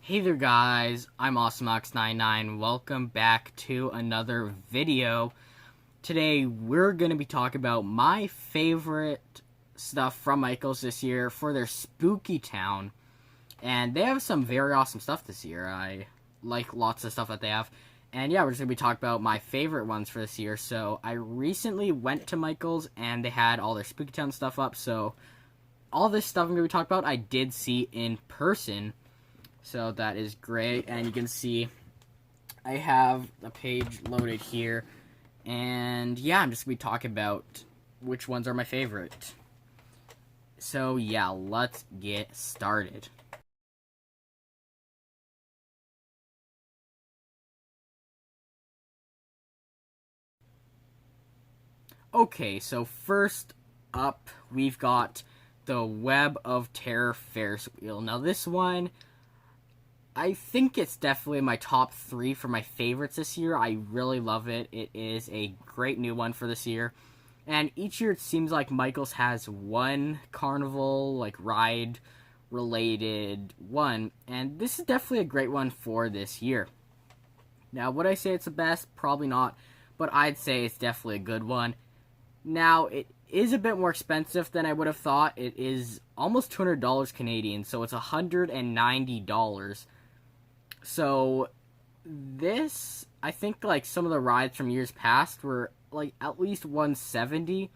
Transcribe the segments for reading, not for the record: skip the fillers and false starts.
Hey there guys, I'm AwesomeOx99. Welcome back to another video. Today we're going to be talking about my favorite stuff from Michaels this year for their Spooky Town. And they have some very awesome stuff this year. I like lots of stuff that they have. And yeah, we're just going to be talking about my favorite ones for this year. So I recently went to Michaels and they had all their Spooky Town stuff up. So all this stuff I'm going to be talking about I did see in person. So that is great, and you can see I have a page loaded here, and yeah, I'm just going to be talking about which ones are my favorite. So yeah, let's get started. Okay, so first up, we've got the Web of Terror Ferris wheel. Now this one, I think it's definitely my top 3 for my favorites this year. I really love it. It is a great new one for this year. And each year it seems like Michaels has one carnival, like ride related one. And this is definitely a great one for this year. Now, would I say it's the best? Probably not. But I'd say it's definitely a good one. Now, it is a bit more expensive than I would have thought. It is almost $200 Canadian, so it's $190. So, this, I think, like, some of the rides from years past were, like, at least $170.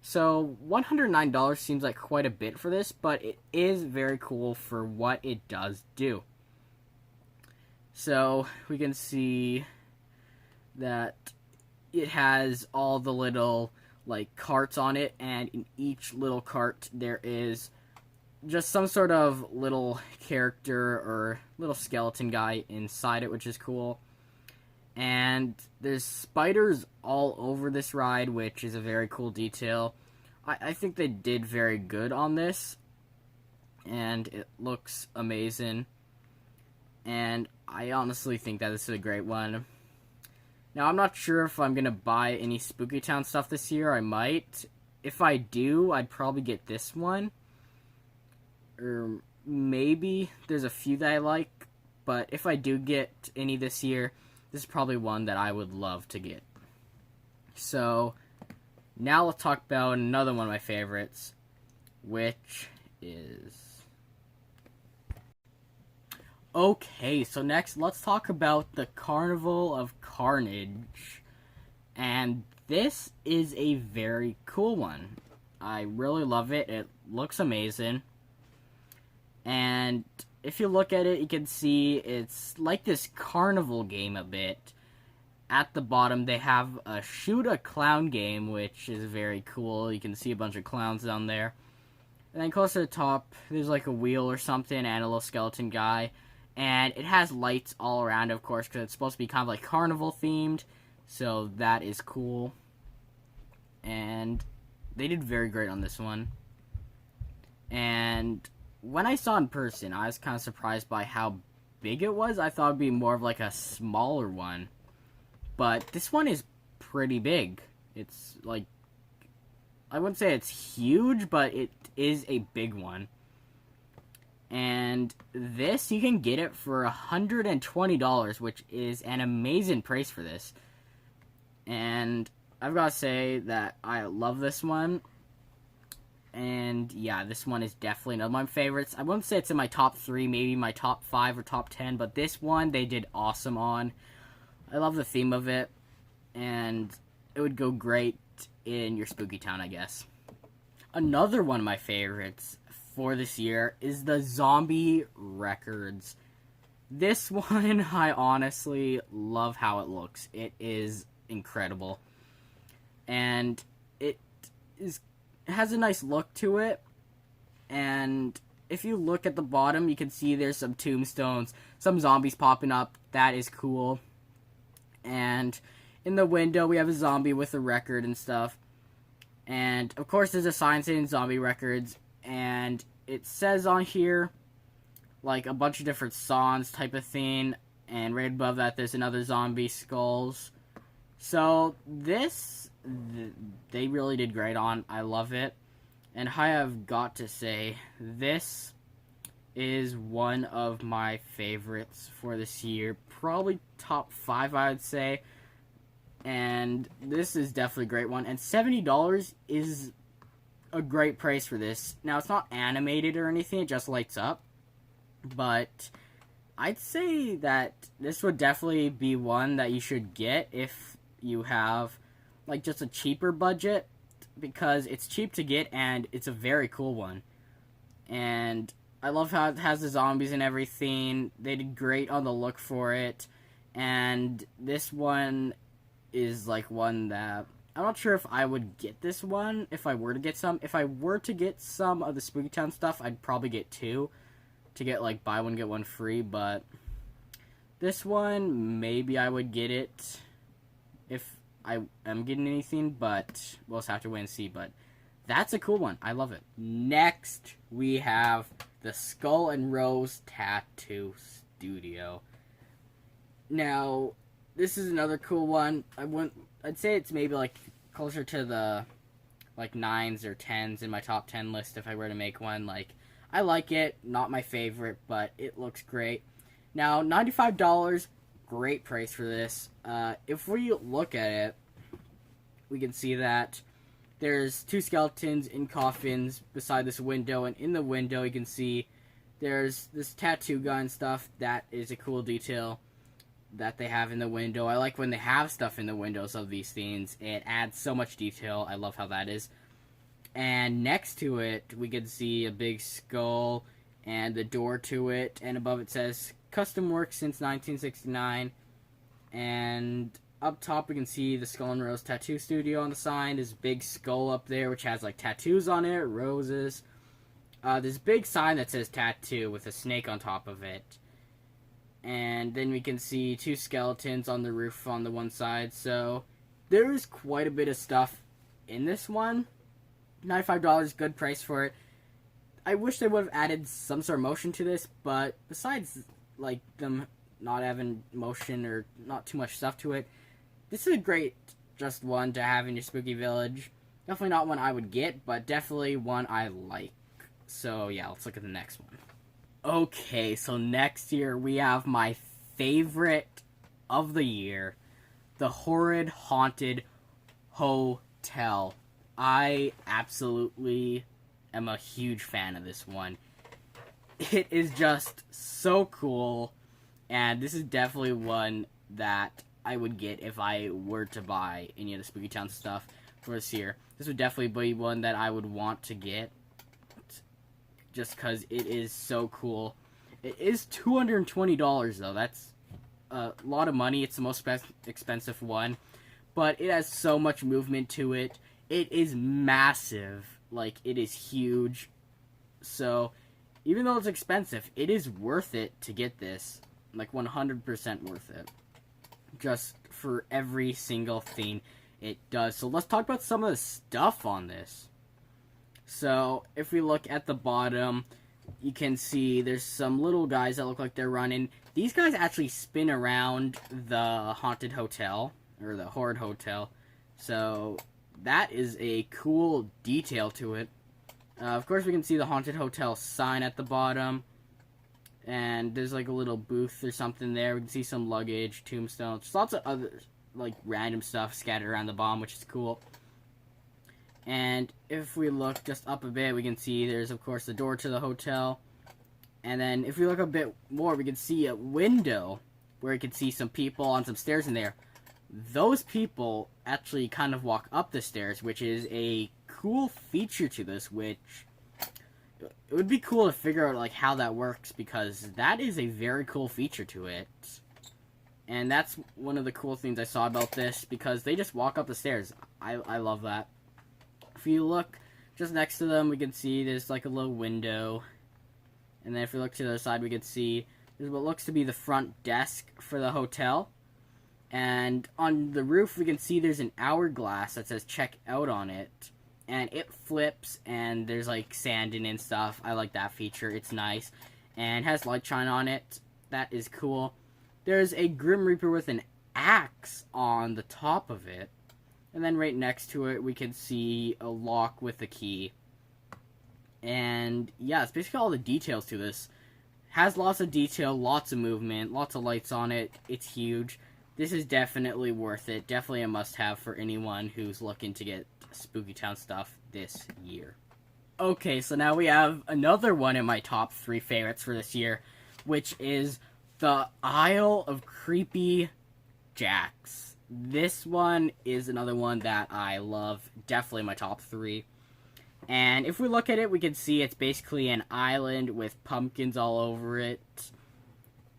So, $109 seems like quite a bit for this, but it is very cool for what it does do. So, we can see that it has all the little, like, carts on it, and in each little cart there is just some sort of little character or little skeleton guy inside it, which is cool. And there's spiders all over this ride, which is a very cool detail. I think they did very good on this, and it looks amazing. And I honestly think that this is a great one. Now, I'm not sure if I'm going to buy any Spooky Town stuff this year. I might. If I do, I'd probably get this one. Or maybe there's a few that I like, but if I do get any this year, this is probably one that I would love to get. So, now let's talk about another one of my favorites, which is... Okay, so next let's talk about the Carnival of Carnage. And this is a very cool one. I really love it. It looks amazing. And if you look at it, you can see it's like this carnival game a bit. At the bottom, they have a shoot a clown game, which is very cool. You can see a bunch of clowns down there. And then close to the top, there's like a wheel or something and a little skeleton guy. And it has lights all around, of course, because it's supposed to be kind of like carnival themed. So that is cool. And they did very great on this one. And when I saw it in person, I was kind of surprised by how big it was. I thought it would be more of like a smaller one. But this one is pretty big. It's like, I wouldn't say it's huge, but it is a big one. And this, you can get it for $120, which is an amazing price for this. And I've got to say that I love this one. And yeah, this one is definitely one of my favorites. I wouldn't say it's in my top 3, maybe my top 5 or top 10, but this one they did awesome on. I love the theme of it, and it would go great in your Spooky Town, I guess. Another one of my favorites for this year is the Zombie Records. This one, I honestly love how it looks. It is incredible. And it has a nice look to it. And if you look at the bottom, you can see there's some tombstones, some zombies popping up. That is cool. And in the window, we have a zombie with a record and stuff. And, of course, there's a sign saying Zombie Records. And it says on here, like, a bunch of different songs type of thing. And right above that, there's another zombie skulls. So, this, they really did great on. I love it. And I have got to say, this is one of my favorites for this year. Probably top 5, I would say. And this is definitely a great one. And $70 is a great price for this. Now, it's not animated or anything, it just lights up. But I'd say that this would definitely be one that you should get if you have, like, just a cheaper budget. Because it's cheap to get and it's a very cool one. And I love how it has the zombies and everything. They did great on the look for it. And this one is like one that I'm not sure if I would get this one if I were to get some. If I were to get some of the Spooky Town stuff, I'd probably get 2 to get like buy one get one free, but this one maybe I would get it if I am getting anything, but we'll just have to wait and see. But that's a cool one. I love it. Next, we have the Skull and Rose Tattoo Studio. Now, this is another cool one. I'd say it's maybe like closer to the like 9s or 10s in my top 10 list if I were to make one. Like, I like it, not my favorite, but it looks great. Now, $95, great price for this. If we look at it, we can see that there's 2 skeletons in coffins beside this window, and in the window you can see there's this tattoo gun stuff. That is a cool detail that they have in the window. I like when they have stuff in the windows of these things. It adds so much detail. I love how that is. And next to it, we can see a big skull and the door to it, and above it says custom work since 1969. And up top we can see the Skull and Rose Tattoo Studio on the sign. This big skull up there which has like tattoos on it, roses. This big sign that says tattoo with a snake on top of it. And then we can see 2 skeletons on the roof on the one side. So there is quite a bit of stuff in this one. $95, good price for it. I wish they would have added some sort of motion to this, but besides like them not having motion or not too much stuff to it, this is a great just one to have in your spooky village. Definitely not one I would get, but definitely one I like. So yeah, let's look at the next one. Okay, so next year we have my favorite of the year, the Horrid Haunted Hotel. I absolutely am a huge fan of this one. It is just so cool, and this is definitely one that I would get if I were to buy any of the Spooky Town stuff for this year. This would definitely be one that I would want to get, just because it is so cool. It is $220 though. That's a lot of money. It's the most expensive one, but it has so much movement to it. It is massive. Like, it is huge. So, even though it's expensive, it is worth it to get this. Like, 100% worth it. Just for every single thing it does. So, let's talk about some of the stuff on this. So, if we look at the bottom, you can see there's some little guys that look like they're running. These guys actually spin around the haunted hotel, or the Horrid Hotel. So, that is a cool detail to it. Of course, we can see the haunted hotel sign at the bottom. And there's like a little booth or something there. We can see some luggage, tombstones, just lots of other like random stuff scattered around the bottom, which is cool. And if we look just up a bit, we can see there's, of course, the door to the hotel. And then if we look a bit more, we can see a window where you can see some people on some stairs in there. Those people actually kind of walk up the stairs, which is a cool feature to this, which it would be cool to figure out like how that works, because that is a very cool feature to it. And that's one of the cool things I saw about this, because they just walk up the stairs. I love that. If you look just next to them, we can see there's like a little window. And then if we look to the other side, we can see there's what looks to be the front desk for the hotel. And on the roof, we can see there's an hourglass that says check out on it. And it flips, and there's like sand in it and stuff. I like that feature. It's nice. And it has light shine on it. That is cool. There's a Grim Reaper with an axe on the top of it. And then right next to it, we can see a lock with a key. And yeah, it's basically all the details to this. Has lots of detail, lots of movement, lots of lights on it. It's huge. This is definitely worth it. Definitely a must-have for anyone who's looking to get Spooky Town stuff this year. Okay, so now we have another one in my top 3 favorites for this year, which is the Isle of Creepy Jacks. This one is another one that I love. Definitely my top 3. And if we look at it, we can see it's basically an island with pumpkins all over it.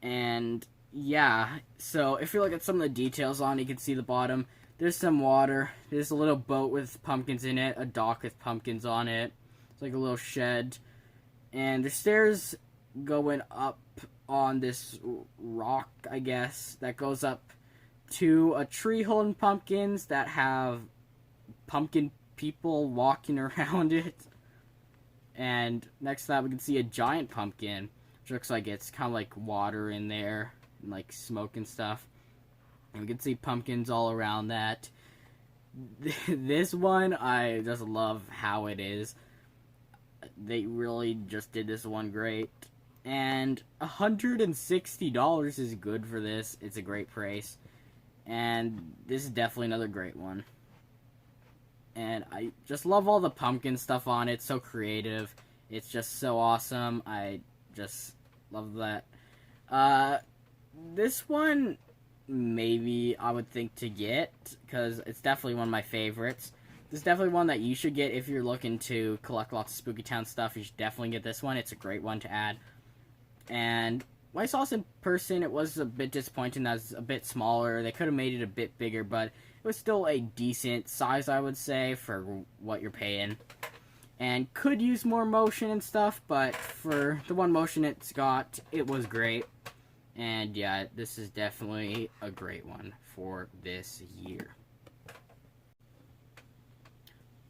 And yeah, so if you look at some of the details on it, you can see the bottom. There's some water. There's a little boat with pumpkins in it. A dock with pumpkins on it. It's like a little shed. And there's stairs going up on this rock, I guess, that goes up to a tree holding pumpkins that have pumpkin people walking around it. And next to that, we can see a giant pumpkin, which looks like it's kind of like water in there, and like smoke and stuff. And we can see pumpkins all around that. This one, I just love how it is. They really just did this one great. And $160 is good for this. It's a great price. And this is definitely another great one. And I just love all the pumpkin stuff on it. It's so creative. It's just so awesome. I just love that. This one, maybe I would think to get, because it's definitely one of my favorites. This is definitely one that you should get if you're looking to collect lots of Spooky Town stuff. You should definitely get this one. It's a great one to add. And when I saw this in person, it was a bit disappointing that it's a bit smaller. They could have made it a bit bigger, but it was still a decent size, I would say, for what you're paying. And could use more motion and stuff, but for the one motion it's got, it was great. And yeah, this is definitely a great one for this year.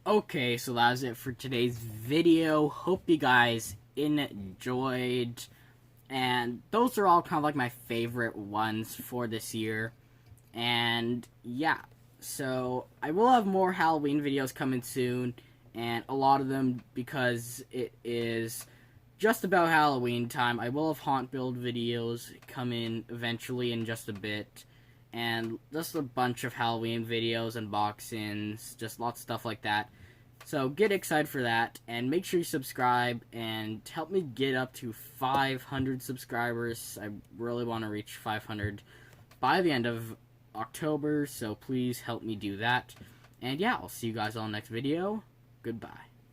Okay, so that was it for today's video. Hope you guys enjoyed. And those are all kind of like my favorite ones for this year. And yeah, so I will have more Halloween videos coming soon. And a lot of them, because it is just about Halloween time, I will have haunt build videos coming eventually in just a bit. And just a bunch of Halloween videos, unboxings, just lots of stuff like that. So get excited for that, and make sure you subscribe, and help me get up to 500 subscribers. I really want to reach 500 by the end of October, so please help me do that. And yeah, I'll see you guys all next video. Goodbye.